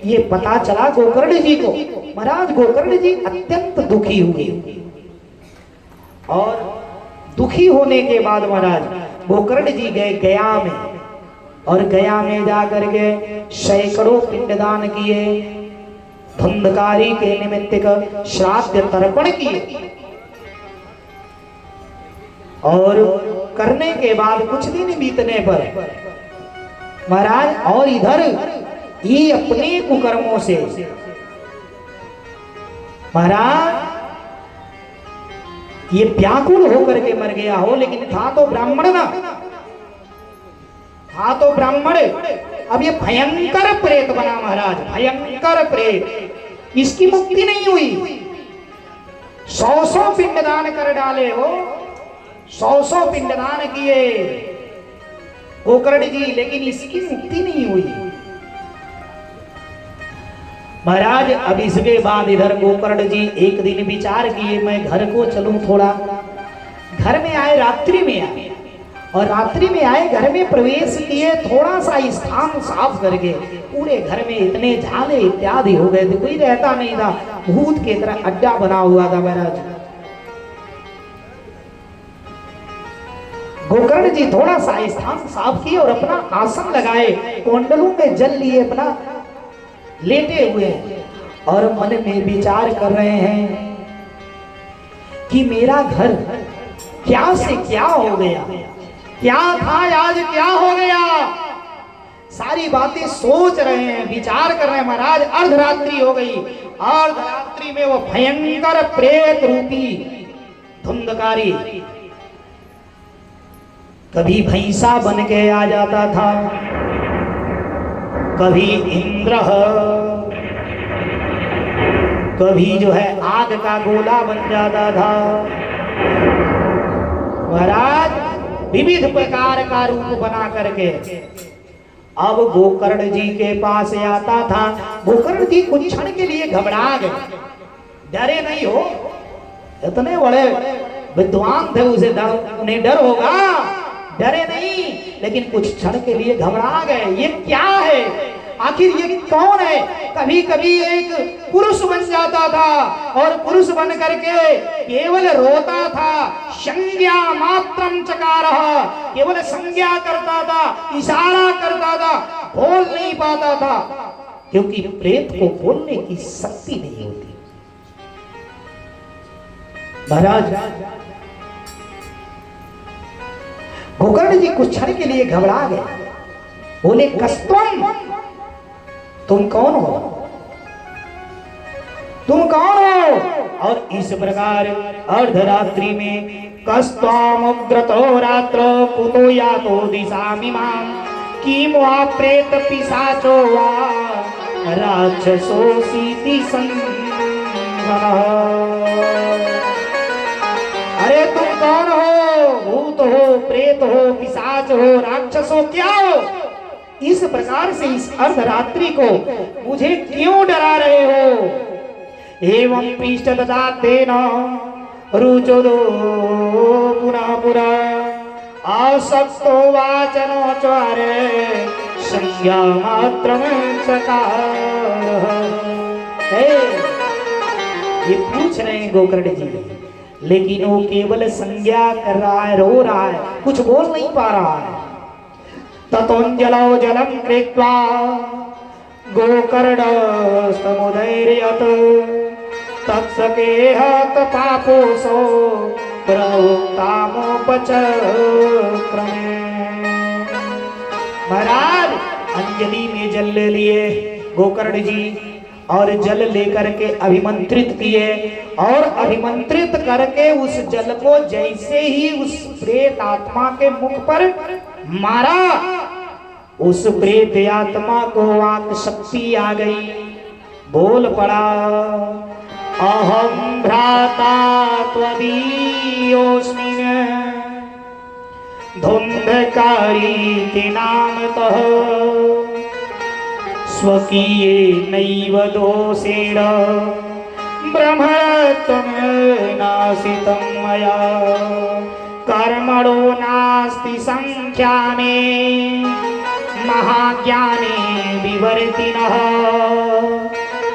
ये पता चला गोकर्ण जी को। महाराज गोकर्ण जी अत्यंत दुखी हुए, और दुखी होने के बाद महाराज गोकर्ण जी गए गया में, और गया में जाकर के सैकड़ों पिंडदान किए, धुंधकारी के निमित्त का श्राद्ध तर्पण किए। और करने के बाद कुछ दिन बीतने पर महाराज, और इधर ये अपने कुकर्मों से महाराज ये व्याकुल होकर के मर गया हो, लेकिन था तो ब्राह्मण ना, था तो ब्राह्मण। अब ये भयंकर प्रेत बना महाराज, भयंकर प्रेत, इसकी मुक्ति नहीं हुई। 100 पिंडदान कर डाले हो, 100 पिंडदान किए गोकर्ण जी, लेकिन इसकी मुक्ति नहीं हुई महाराज। अब इसके बाद इधर गोकर्ण जी एक दिन विचार किए, मैं घर को चलूं थोड़ा। घर में आए, रात्रि में आए, और रात्रि में आए, घर में प्रवेश किए, थोड़ा सा स्थान साफ करके, पूरे घर में इतने झाले इत्यादि हो गए थे, कोई रहता नहीं था, भूत की तरह अड्डा बना हुआ था महाराज। गोकर्ण जी थोड़ा सा स्थान साफ किए और अपना आसन लगाए, कुंडलों में जल लिए, अपना लेटे हुए हैं, और मन में विचार कर रहे हैं कि मेरा घर क्या से क्या हो गया, क्या था आज क्या हो गया। सारी बातें सोच रहे हैं, विचार कर रहे हैं महाराज। अर्धरात्रि हो गई, अर्धरात्रि में वो भयंकर प्रेत रूपी धुंधकारी कभी भैंसा बन के आ जाता था, कभी इंद्र, कभी जो है आग का गोला बन जाता था महाराज, विविध प्रकार का रूप बना करके। अब गोकर्ण जी के पास आता था। गोकर्ण जी कुछ क्षण के लिए घबरा गए, डरे नहीं हो, इतने बड़े विद्वान थे, उसे डर, उन्हें डर होगा, डरे नहीं, लेकिन कुछ क्षण के लिए घबरा गए। ये क्या है, आखिर ये कौन है। कभी कभी एक पुरुष बन जाता था, और पुरुष बन करके केवल रोता था, संज्ञा मात्रम चकारः, केवल संज्ञा करता था, इशारा करता था, बोल नहीं पाता था, क्योंकि प्रेत को बोलने की शक्ति नहीं होती महाराज। गोकर्ण जी कुछ क्षण के लिए घबरा गए, बोले कस्तम, तुम कौन हो, तुम कौन हो। और इस प्रकार अर्धरात्रि में कस्त्वम उग्रतो रात्रो कुतो यातो दिशामिमां किम वा प्रेत पिशाचो वा राक्षसोऽसीति संघः। अरे तुम कौन हो, भूत हो, प्रेत हो, पिशाच हो, राक्षस हो, क्या हो। इस प्रकार से इस अर्धरात्रि को मुझे क्यों डरा रहे हो। एवं पृष्ठ ददातेन रुचोदो पुनः पुनः आसक्तो वाचनोच्चारे संज्ञा मात्रं चकार। ये पूछ रहे हैं गोकर्ण जी, लेकिन वो केवल संज्ञा कर रहा है, रो रहा है, कुछ बोल नहीं पा रहा है। ततोंजलौ जलम कृत्वा गोकर्ण समुदैर्यत तत्सकेह तपापोसो प्रवक्तामोपचक्रमे। महाराज अंजलि में जल ले लिए गोकर्ण जी, और जल लेकर के अभिमंत्रित किए, और अभिमंत्रित करके उस जल को जैसे ही उस प्रेत आत्मा के मुख पर मारा, उस प्रेत आत्मा को वाक शक्ति आ गई, बोल पड़ा अहम भ्राता त्वदीयोऽस्मिन् धुंधकारी नामतः स्वकीये नैव दोषेण ब्रह्मत्वनाशितं मया कर्मणो नास्ति संख्याने महाज्ञाने विवर्तिनः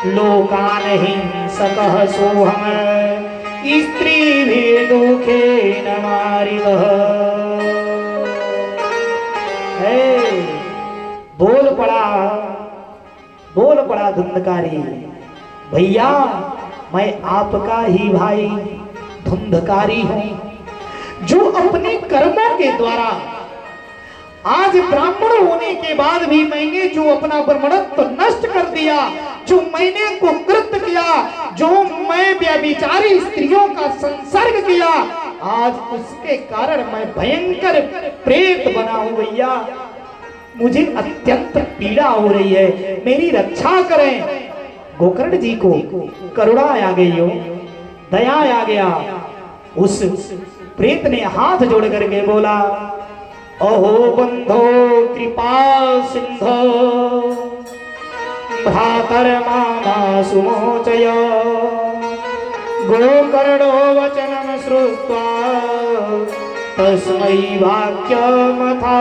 लोकान् हिंसकः सोऽहम् स्त्रीभिर्दुःखेन मारितः। बोल पड़ा धुंधकारी, भैया मैं आपका ही भाई धुंधकारी हूं, जो अपने कर्मों के द्वारा आज ब्राह्मण होने के बाद भी मैंने जो अपना ब्राह्मणत्व नष्ट कर दिया, जो मैंने कुकृत्य किया, जो मैं व्यभिचारी स्त्रियों का संसर्ग किया, आज उसके कारण मैं भयंकर प्रेत बना हूं। भैया मुझे अत्यंत पीड़ा हो रही है, मेरी रक्षा करें। गोकर्ण जी को करुणा आ गई हो, दया आ गया। उस प्रेत ने हाथ जोड़ करके बोला, अहो बंधो कृपा सिंधो भ्रातर मामा सुमोचय। गोकर्णो वचनं श्रुत्वा तस्मै वाक्यमथावृतम्।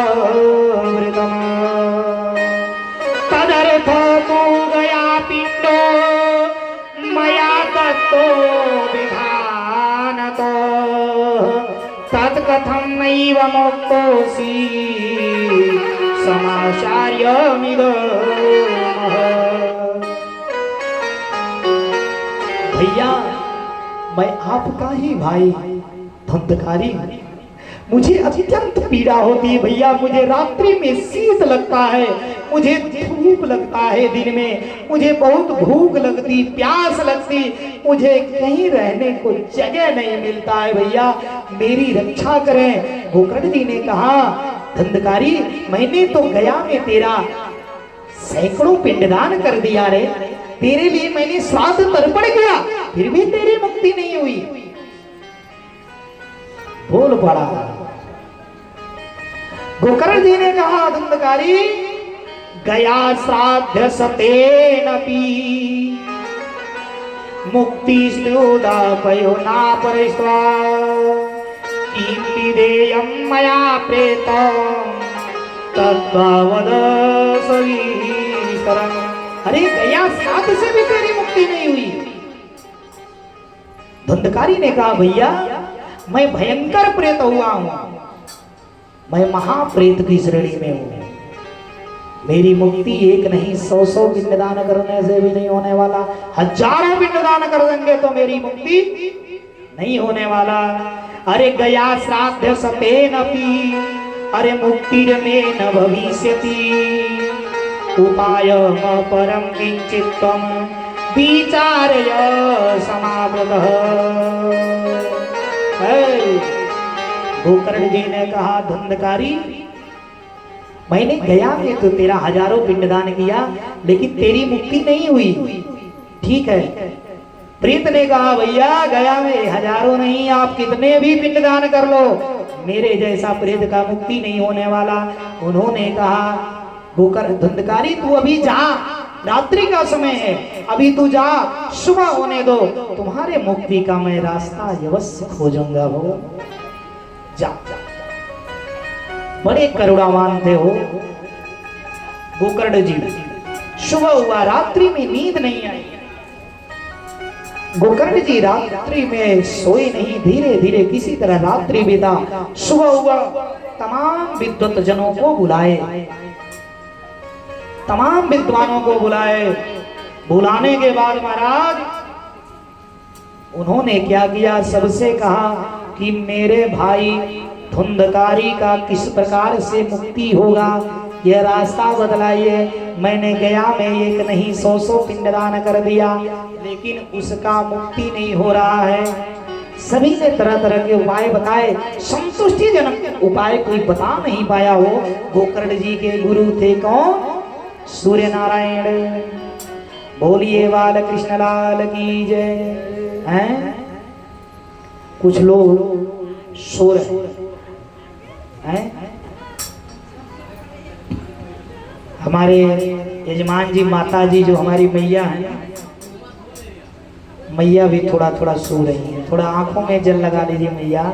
तदर्थ तो गया पिंडो मया तत्तो विधानतो। तत्कथं नैव मुक्तोऽसि समाचार्यमिदमः। भैया मैं आपका ही भाई धुंधकारी, मुझे अत्यंत पीड़ा होती है। भैया मुझे रात्रि में शीत लगता है, मुझे धूप लगता है, दिन में मुझे बहुत भूख लगती, प्यास लगती, मुझे कहीं रहने को जगह नहीं मिलता है। भैया मेरी रक्षा करें। गोकर्ण जी ने कहा, धुंधकारी मैंने तो गया में तेरा सैकड़ों पिंडदान कर दिया रे, तेरे लिए मैंने श्राद्ध तर्पण किया, फिर भी तेरी मुक्ति नहीं हुई। बोल पड़ा। गोकर्ण जी ने कहा, धुंधकारी गया श्राद्ध सतेनपि मुक्ति स्तुदापयो ना परिस्वा। किं देयं मया प्रेतं तद्वद सविस्तरम्। अरे गया श्राद्ध से भी तेरी मुक्ति नहीं हुई। धुंधकारी ने कहा, भैया मैं भयंकर प्रेत हुआ हूं, मैं महाप्रेत की श्रेणी में हूं, मेरी मुक्ति एक नहीं 100 पिंडदान करने से भी नहीं होने वाला, हजारों पिंडदान कर देंगे तो मेरी मुक्ति नहीं होने वाला। अरे गया श्राद्ध सतेनपि अरे मुक्तिर्मे न भविष्यति। उपाय परम किंचित् त्वं विचारय समावृतः। गोकर्ण जी ने कहा, धुंधकारी मैंने गया में तो तेरा हजारों पिंडदान किया, लेकिन तेरी मुक्ति नहीं हुई। ठीक है। प्रेत ने कहा, भैया गया में हजारों नहीं, आप कितने भी पिंडदान कर लो, मेरे जैसा प्रेत का मुक्ति नहीं होने वाला। उन्होंने कहा, गोकर्ण धुंधकारी तू अभी जा, रात्रि का समय है, अभी तू जा, सुबह होने दो, तुम्हारे मुक्ति का मैं रास्ता अवश्य खोजूंगा। वो जा। बड़े करुणावान थे हो गोकर्ण जी। सुबह हुआ, रात्रि में नींद नहीं आई। गोकर्ण जी रात्रि में सोए नहीं, धीरे धीरे किसी तरह रात्रि बीता। सुबह हुआ, तमाम विद्वत जनों को बुलाए, तमाम विद्वानों को बुलाए। बुलाने के बाद महाराज उन्होंने क्या किया, सबसे कहा कि मेरे भाई धुंधकारी का किस प्रकार से मुक्ति होगा, यह रास्ता बतलाइए। मैंने गया में एक नहीं 100 पिंडदान कर दिया, लेकिन उसका मुक्ति नहीं हो रहा है। सभी ने तरह तरह के उपाय बताए, संतुष्टिजनक उपाय कोई बता नहीं पाया हो। गोकर्ण जी के गुरु थे कौन? सूर्य नारायण। बोलिए बाल कृष्ण लाल की जय। हैं कुछ लोग सो रहे हैं, हमारे यजमान जी माता जी जो हमारी मैया हैं, मैया भी थोड़ा थोड़ा सो रही है, थोड़ा आंखों में जल लगा लीजिए मैया।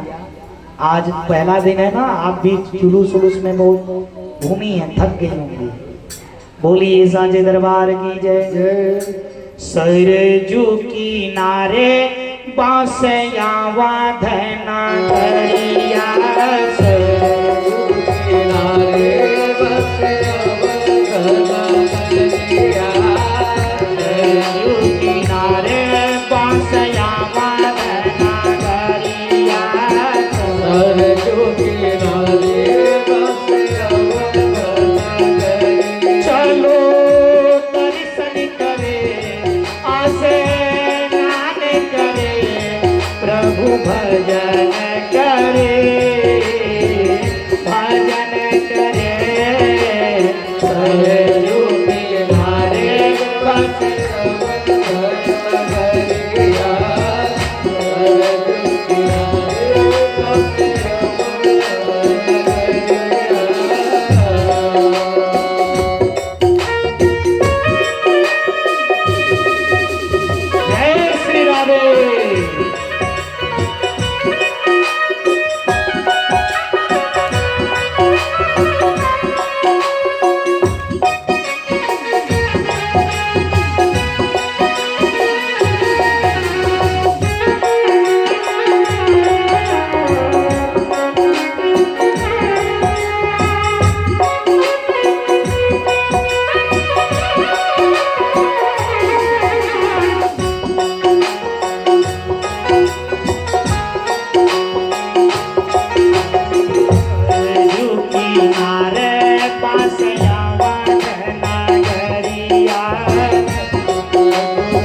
आज पहला दिन है ना, आप भी जुलूस उलूस में बहुत घूमी हैं, थक गई होंगी। बोलिए सांझे दरबार की जय। सरजू किनारे बांसया वाधना करिया, सरजू किनारे बांसया वाधना करिया, सरजू किनारे बांसया वाधना करिया, सरजू किनारे बांसया वाधना करिया। चलो दर्शन करे आसे प्रभु भजन करे, भजन करे, सरजू किनारे बस